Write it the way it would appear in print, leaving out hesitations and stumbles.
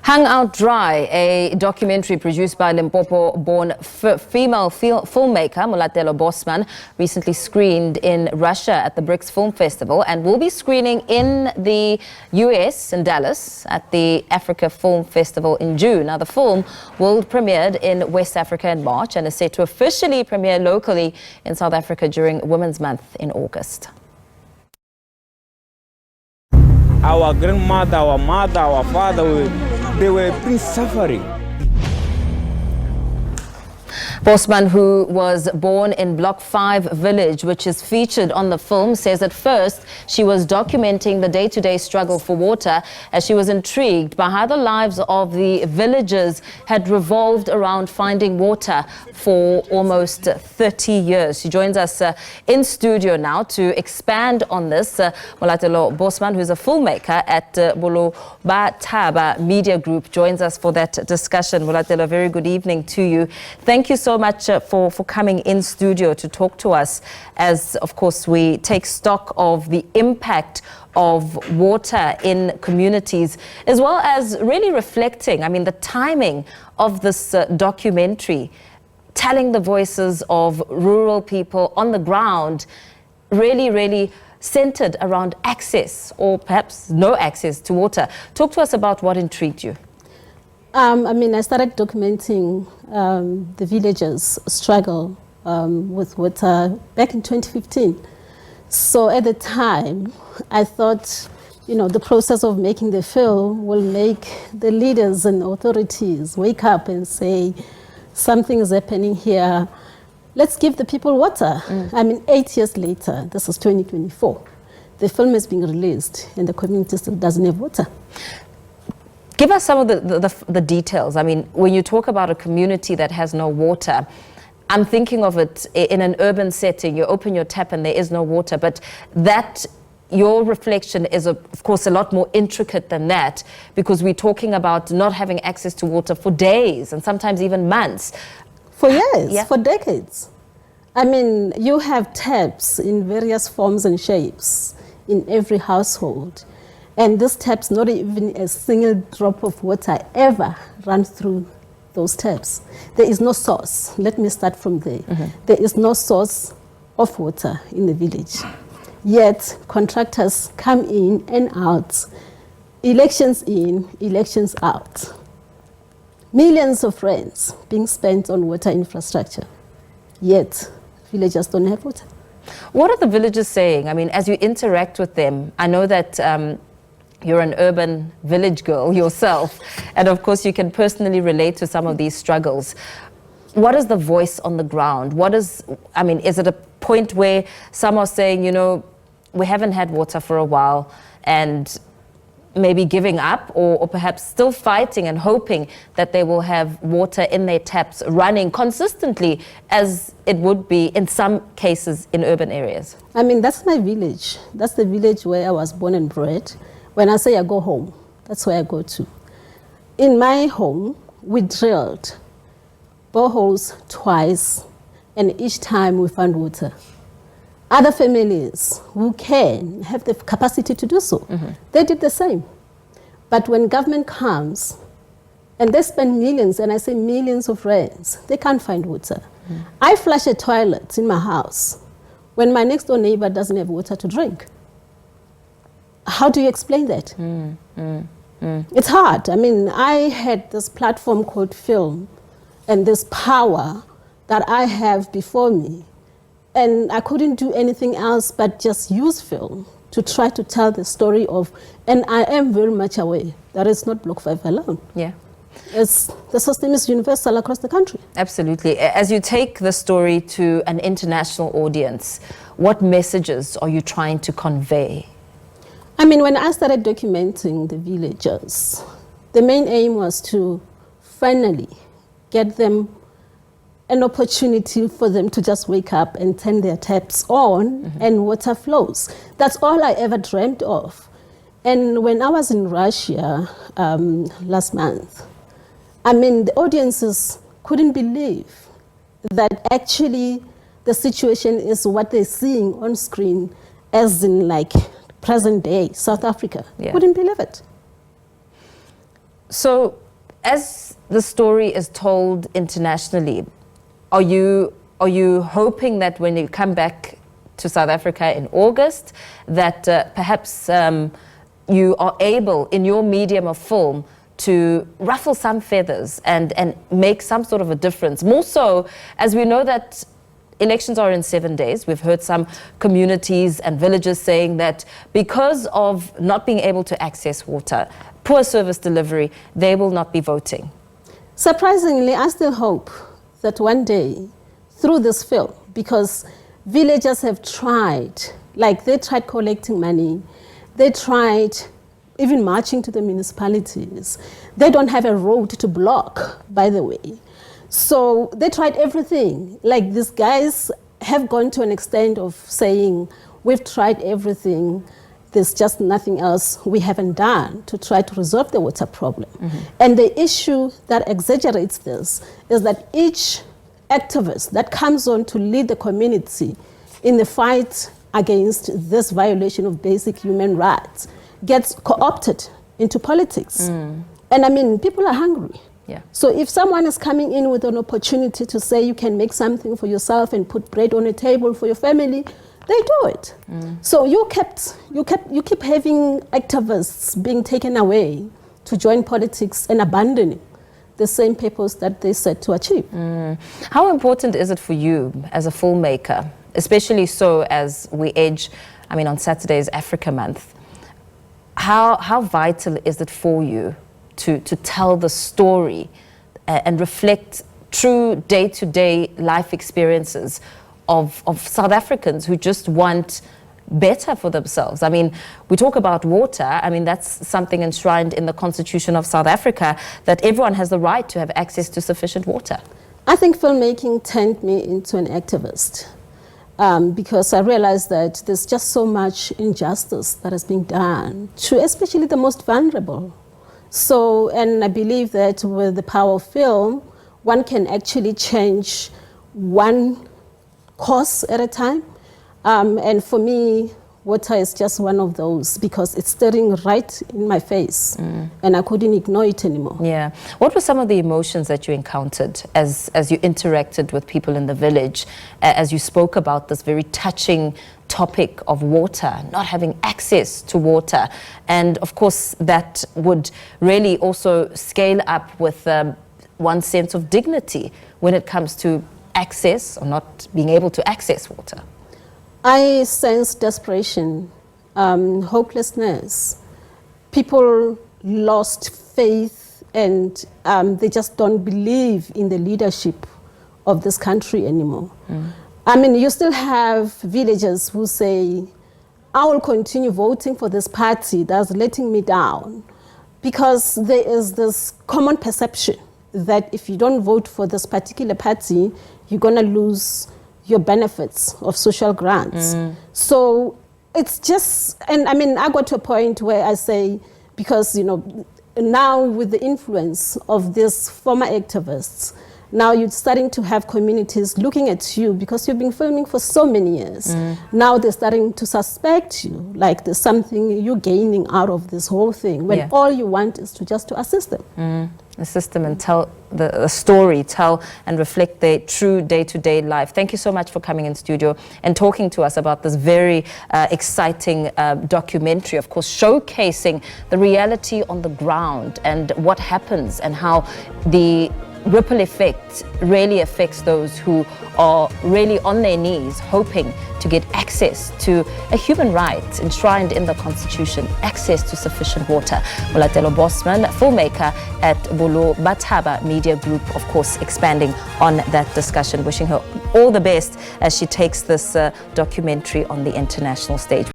Hung Out Dry, a documentary produced by Limpopo-born female filmmaker Molatelo Bossman, recently screened in Russia at the BRICS Film Festival and will be screening in the US in Dallas at the Africa Film Festival in June. Now, the film will premiere in West Africa in March and is set to officially premiere locally in South Africa during Women's Month in August. Our grandmother, our mother, our father, they were being suffering. Bossman, who was born in Block 5 village, which is featured on the film, says at first she was documenting the day-to-day struggle for water as she was intrigued by how the lives of the villagers had revolved around finding water for almost 30 years. She joins us in studio now to expand on this. Molatelo Bossman, who's a filmmaker at Molatelo Media Group, joins us for that discussion. Molatelo, very good evening to you. Thank you so much for coming in studio to talk to us as, of course, we take stock of the impact of water in communities, as well as really reflecting, I mean, the timing of this documentary, telling the voices of rural people on the ground, really centered around access or perhaps no access to water. Talk to us about what intrigued you. I started documenting the villagers' struggle with water back in 2015. So at the time, I thought, the process of making the film will make the leaders and authorities wake up and say, something is happening here. Let's give the people water. 8 years later, this is 2024, the film is being released and the community still doesn't have water. Give us some of the details. I mean, when you talk about a community that has no water, I'm thinking of it in an urban setting. You open your tap and there is no water, but your reflection is, of course, a lot more intricate than that, because we're talking about not having access to water for days and sometimes even months. For years, for decades. You have taps in various forms and shapes in every household. And these taps, not even a single drop of water ever runs through those taps. There is no source. Let me start from there. There is no source of water in the village. Yet contractors come in and out, elections in, elections out. Millions of rands being spent on water infrastructure. Yet villagers don't have water. What are the villagers saying? I mean, as you interact with them, I know that you're an urban village girl yourself, and of course you can personally relate to some of these struggles. What is the voice on the ground? Is it a point where some are saying, we haven't had water for a while and maybe giving up, or perhaps still fighting and hoping that they will have water in their taps running consistently as it would be in some cases in urban areas? That's my village. That's the village where I was born and bred. When I say I go home, that's where I go to. In my home, we drilled boreholes twice, and each time we found water. Other families who can have the capacity to do so, they did the same. But when government comes and they spend millions, and I say millions of rands, they can't find water. I flush a toilet in my house when my next door neighbor doesn't have water to drink. How do you explain that? It's hard. I had this platform called film and this power that I have before me. And I couldn't do anything else but just use film to try to tell the story of, and I am very much aware that it's not Block 5 alone. Yeah. The system is universal across the country. Absolutely. As you take the story to an international audience, what messages are you trying to convey? When I started documenting the villagers, the main aim was to finally get them an opportunity for them to just wake up and turn their taps on and water flows. That's all I ever dreamt of. And when I was in Russia last month, the audiences couldn't believe that actually the situation is what they're seeing on screen, as in present day South Africa. Couldn't believe it. So, as the story is told internationally, are you hoping that when you come back to South Africa in August, that perhaps you are able, in your medium of film, to ruffle some feathers and make some sort of a difference? More so, as we know that elections are in 7 days. We've heard some communities and villages saying that because of not being able to access water, poor service delivery, they will not be voting. Surprisingly, I still hope that one day, through this film, because villagers have tried, like they tried collecting money, they tried even marching to the municipalities. They don't have a road to block, by the way. So they tried everything. Like these guys have gone to an extent of saying, we've tried everything, there's just nothing else we haven't done to try to resolve the water problem. And the issue that exaggerates this is that each activist that comes on to lead the community in the fight against this violation of basic human rights gets co-opted into politics. And I mean, people are hungry. Yeah. So if someone is coming in with an opportunity to say you can make something for yourself and put bread on a table for your family, they do it. So you keep having activists being taken away to join politics and abandoning the same purpose that they set to achieve. How important is it for you as a filmmaker, especially so as we edge, I mean, on Saturday is Africa Month, how vital is it for you to tell the story and reflect true day-to-day life experiences of South Africans who just want better for themselves? I mean, we talk about water. I mean, that's something enshrined in the Constitution of South Africa, that everyone has the right to have access to sufficient water. I think filmmaking turned me into an activist because I realized that there's just so much injustice that is being done to especially the most vulnerable. So, and I believe that with the power of film, one can actually change one cause at a time. And for me, water is just one of those because it's staring right in my face and I couldn't ignore it anymore. Yeah. What were some of the emotions that you encountered as you interacted with people in the village, as you spoke about this very touching topic of water, not having access to water? And of course, that would really also scale up with one's sense of dignity when it comes to access or not being able to access water. I sense desperation, hopelessness. People lost faith and they just don't believe in the leadership of this country anymore. I mean, you still have villagers who say, I will continue voting for this party that's letting me down, because there is this common perception that if you don't vote for this particular party, you're going to lose your benefits of social grants. So it's just, and I mean, I got to a point where I say, because, you know, now with the influence of these former activists, now you're starting to have communities looking at you because you've been filming for so many years. Now they're starting to suspect you, like there's something you're gaining out of this whole thing, when all you want is to assist them. Assist them and tell the story, tell and reflect their true day-to-day life. Thank you so much for coming in studio and talking to us about this very exciting documentary, of course, showcasing the reality on the ground and what happens and how the ripple effect really affects those who are really on their knees hoping to get access to a human right enshrined in the Constitution, access to sufficient water. Molatelo Bossman, filmmaker at Bolo Bataba Media Group, of course, expanding on that discussion. Wishing her all the best as she takes this documentary on the international stage.